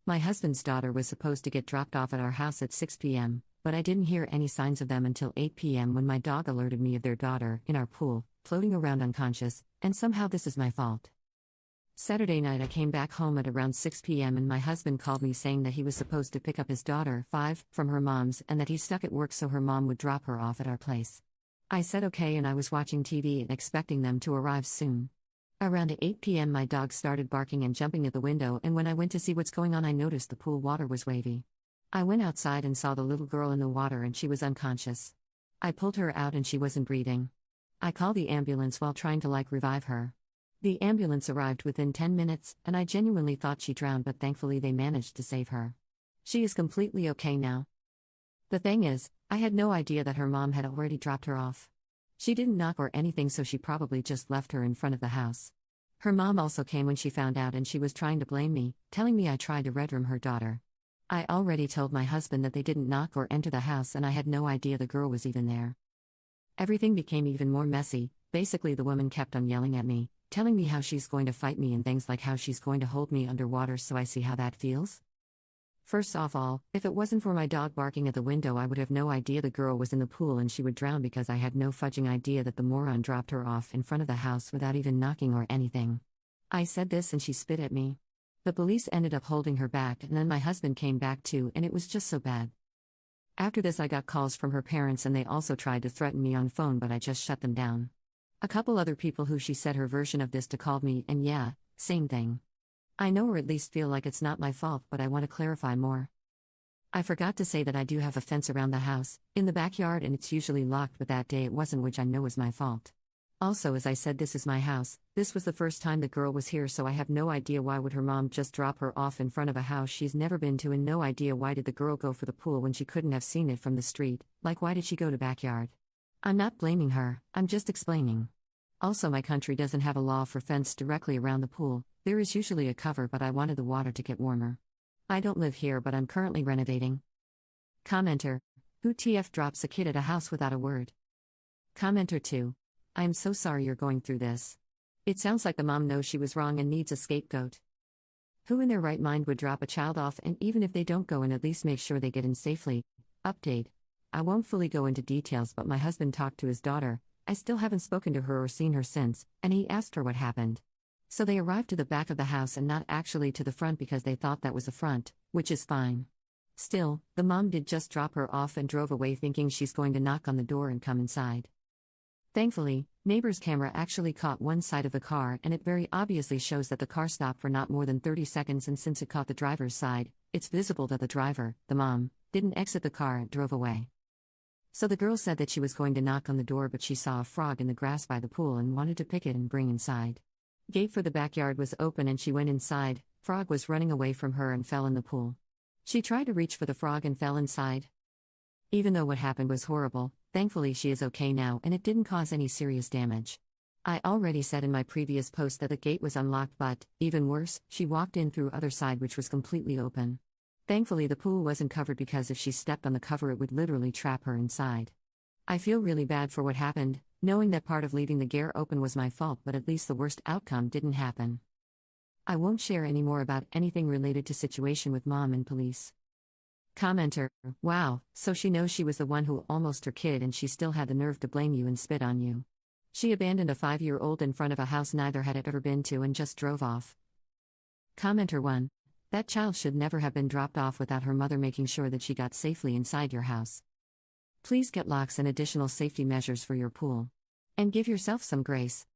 My husband's daughter was supposed to get dropped off at our house at 6 p.m., but I didn't hear any signs of them until 8 p.m. when my dog alerted me of their daughter in our pool, floating around unconscious, and somehow this is my fault. Saturday night I came back home at around 6 p.m. and my husband called me saying that he was supposed to pick up his daughter, 5, from her mom's and that he's stuck at work so her mom would drop her off at our place. I said okay and I was watching TV and expecting them to arrive soon. Around 8 p.m. my dog started barking and jumping at the window, and when I went to see what's going on I noticed the pool water was wavy. I went outside and saw the little girl in the water and she was unconscious. I pulled her out and she wasn't breathing. I called the ambulance while trying to revive her. The ambulance arrived within 10 minutes and I genuinely thought she drowned, but thankfully they managed to save her. She is completely okay now. The thing is, I had no idea that her mom had already dropped her off. She didn't knock or anything, so she probably just left her in front of the house. Her mom also came when she found out and she was trying to blame me, telling me I tried to red room her daughter. I already told my husband that they didn't knock or enter the house and I had no idea the girl was even there. Everything became even more messy. Basically the woman kept on yelling at me, telling me how she's going to fight me and things like how she's going to hold me underwater, so I see how that feels. First of all, if it wasn't for my dog barking at the window I would have no idea the girl was in the pool and she would drown, because I had no fudging idea that the moron dropped her off in front of the house without even knocking or anything. I said this and she spit at me. The police ended up holding her back and then my husband came back too, and it was just so bad. After this I got calls from her parents and they also tried to threaten me on phone, but I just shut them down. A couple other people who she said her version of this to called me, and yeah, same thing. I know, or at least feel like it's not my fault, but I want to clarify more. I forgot to say that I do have a fence around the house, in the backyard, and it's usually locked, but that day it wasn't, which I know is my fault. Also, as I said, this is my house. This was the first time the girl was here, so I have no idea why would her mom just drop her off in front of a house she's never been to, and no idea why did the girl go for the pool when she couldn't have seen it from the street, why did she go to backyard? I'm not blaming her, I'm just explaining. Also, my country doesn't have a law for fence directly around the pool. There is usually a cover, but I wanted the water to get warmer. I don't live here, but I'm currently renovating. Commenter: who TF drops a kid at a house without a word? Commenter 2: I am so sorry you're going through this. It sounds like the mom knows she was wrong and needs a scapegoat. Who in their right mind would drop a child off, and even if they don't go in, at least make sure they get in safely? Update: I won't fully go into details, but my husband talked to his daughter. I still haven't spoken to her or seen her since, and he asked her what happened. So they arrived to the back of the house and not actually to the front because they thought that was the front, which is fine. Still, the mom did just drop her off and drove away thinking she's going to knock on the door and come inside. Thankfully, neighbor's camera actually caught one side of the car, and it very obviously shows that the car stopped for not more than 30 seconds, and since it caught the driver's side, it's visible that the driver, the mom, didn't exit the car and drove away. So the girl said that she was going to knock on the door, but she saw a frog in the grass by the pool and wanted to pick it and bring inside. Gate for the backyard was open and she went inside. Frog was running away from her and fell in the pool. She tried to reach for the frog and fell inside. Even though what happened was horrible, thankfully she is okay now and it didn't cause any serious damage. I already said in my previous post that the gate was unlocked, but, even worse, she walked in through other side, which was completely open. Thankfully the pool wasn't covered, because if she stepped on the cover it would literally trap her inside. I feel really bad for what happened, knowing that part of leaving the gate open was my fault, but at least the worst outcome didn't happen. I won't share any more about anything related to situation with mom and police. Commenter: wow, so she knows she was the one who almost her kid and she still had the nerve to blame you and spit on you. She abandoned a 5-year-old in front of a house neither had ever been to and just drove off. Commenter 1: that child should never have been dropped off without her mother making sure that she got safely inside your house. Please get locks and additional safety measures for your pool. And give yourself some grace.